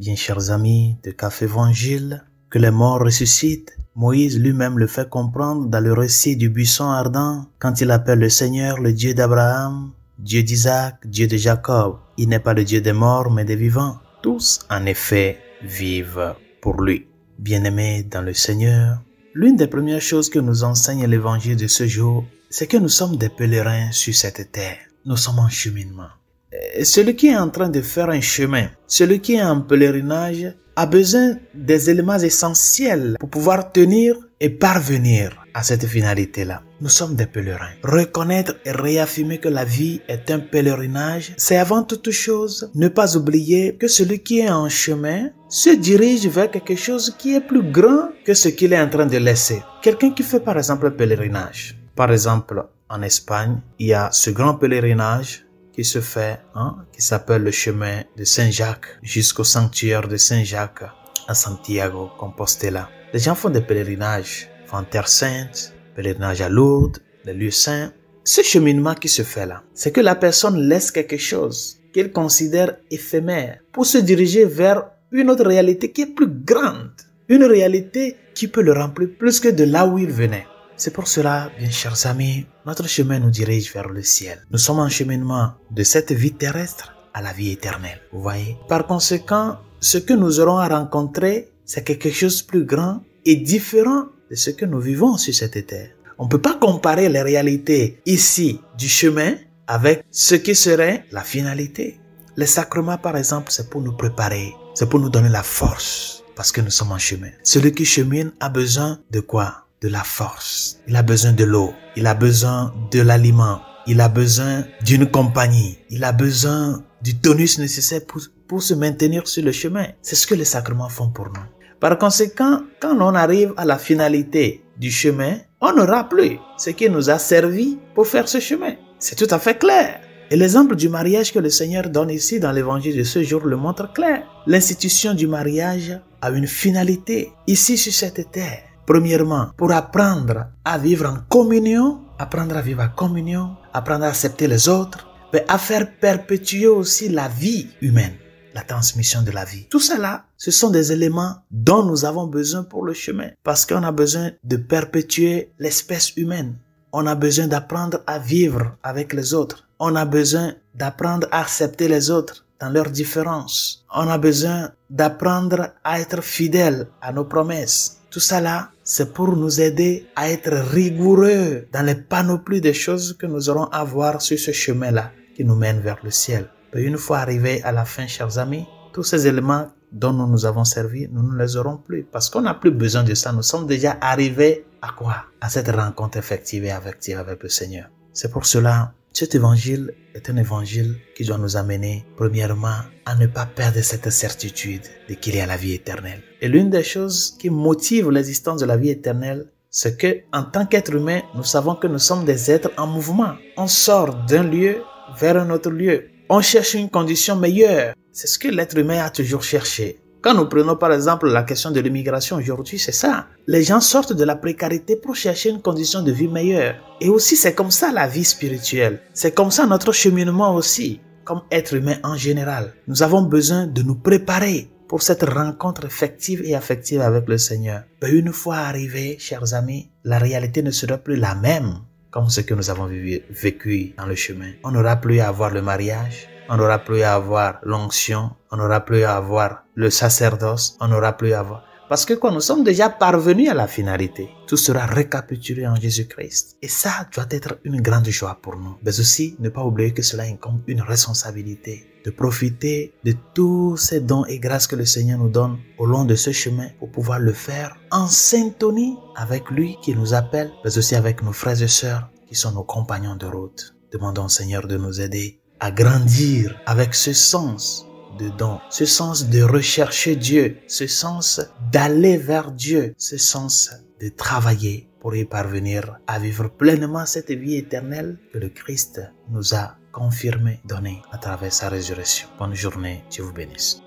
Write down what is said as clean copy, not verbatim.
bien chers amis de Café Évangile, que les morts ressuscitent. Moïse lui-même le fait comprendre dans le récit du buisson ardent quand il appelle le Seigneur le Dieu d'Abraham, Dieu d'Isaac, Dieu de Jacob. Il n'est pas le Dieu des morts mais des vivants. Tous, en effet, vivent pour lui. Bien-aimés dans le Seigneur, l'une des premières choses que nous enseigne l'évangile de ce jour, c'est que nous sommes des pèlerins sur cette terre. Nous sommes en cheminement. Et celui qui est en train de faire un chemin, celui qui est en pèlerinage, a besoin des éléments essentiels pour pouvoir tenir et parvenir à cette finalité-là. Nous sommes des pèlerins. Reconnaître et réaffirmer que la vie est un pèlerinage, c'est avant toute chose ne pas oublier que celui qui est en chemin se dirige vers quelque chose qui est plus grand que ce qu'il est en train de laisser. Quelqu'un qui fait par exemple un pèlerinage. Par exemple, en Espagne, il y a ce grand pèlerinage qui se fait, qui s'appelle le chemin de Saint-Jacques jusqu'au sanctuaire de Saint-Jacques à Santiago, Compostela. Les gens font des pèlerinages, font en Terre Sainte, pèlerinage à Lourdes, les lieux saints. Ce cheminement qui se fait là, c'est que la personne laisse quelque chose qu'elle considère éphémère pour se diriger vers une autre réalité qui est plus grande, une réalité qui peut le remplir plus que de là où il venait. C'est pour cela, bien chers amis, notre chemin nous dirige vers le ciel. Nous sommes en cheminement de cette vie terrestre à la vie éternelle. Vous voyez? Par conséquent, ce que nous aurons à rencontrer, c'est quelque chose de plus grand et différent de ce que nous vivons sur cette terre. On ne peut pas comparer les réalités ici du chemin avec ce qui serait la finalité. Les sacrements, par exemple, c'est pour nous préparer, c'est pour nous donner la force parce que nous sommes en chemin. Celui qui chemine a besoin de quoi? De la force. Il a besoin de l'eau. Il a besoin de l'aliment. Il a besoin d'une compagnie. Il a besoin du tonus nécessaire pour se maintenir sur le chemin. C'est ce que les sacrements font pour nous. Par conséquent, quand on arrive à la finalité du chemin, on n'aura plus ce qui nous a servi pour faire ce chemin. C'est tout à fait clair. Et l'exemple du mariage que le Seigneur donne ici dans l'évangile de ce jour le montre clair. L'institution du mariage a une finalité ici sur cette terre. Premièrement, pour apprendre à vivre en communion, apprendre à vivre en communion, apprendre à accepter les autres, mais à faire perpétuer aussi la vie humaine, la transmission de la vie. Tout cela, ce sont des éléments dont nous avons besoin pour le chemin, parce qu'on a besoin de perpétuer l'espèce humaine. On a besoin d'apprendre à vivre avec les autres. On a besoin d'apprendre à accepter les autres dans leurs différences. On a besoin d'apprendre à être fidèles à nos promesses. Tout ça là, c'est pour nous aider à être rigoureux dans les panoplies des choses que nous aurons à voir sur ce chemin-là qui nous mène vers le ciel. Et une fois arrivés à la fin, chers amis, tous ces éléments dont nous nous avons servi, nous ne les aurons plus parce qu'on n'a plus besoin de ça. Nous sommes déjà arrivés à quoi? À cette rencontre effective et affective avec le Seigneur. C'est pour cela, cet évangile est un évangile qui doit nous amener, premièrement, à ne pas perdre cette certitude de qu'il y a la vie éternelle. Et l'une des choses qui motive l'existence de la vie éternelle, c'est que, en tant qu'être humain, nous savons que nous sommes des êtres en mouvement. On sort d'un lieu vers un autre lieu. On cherche une condition meilleure. C'est ce que l'être humain a toujours cherché. Quand nous prenons par exemple la question de l'immigration aujourd'hui, c'est ça. Les gens sortent de la précarité pour chercher une condition de vie meilleure. Et aussi, c'est comme ça la vie spirituelle. C'est comme ça notre cheminement aussi, comme être humain en général. Nous avons besoin de nous préparer pour cette rencontre effective et affective avec le Seigneur. Et une fois arrivés, chers amis, la réalité ne sera plus la même comme ce que nous avons vécu dans le chemin. On n'aura plus à avoir le mariage. On n'aura plus à avoir l'onction, on n'aura plus à avoir le sacerdoce, on n'aura plus à avoir... Parce que nous sommes déjà parvenus à la finalité. Tout sera récapitulé en Jésus-Christ. Et ça doit être une grande joie pour nous. Mais aussi, ne pas oublier que cela incombe une responsabilité de profiter de tous ces dons et grâces que le Seigneur nous donne au long de ce chemin pour pouvoir le faire en syntonie avec lui qui nous appelle, mais aussi avec nos frères et sœurs qui sont nos compagnons de route. Demandons au Seigneur de nous aider à grandir avec ce sens de don, ce sens de rechercher Dieu, ce sens d'aller vers Dieu, ce sens de travailler pour y parvenir à vivre pleinement cette vie éternelle que le Christ nous a confirmé, donné à travers sa résurrection. Bonne journée, Dieu vous bénisse.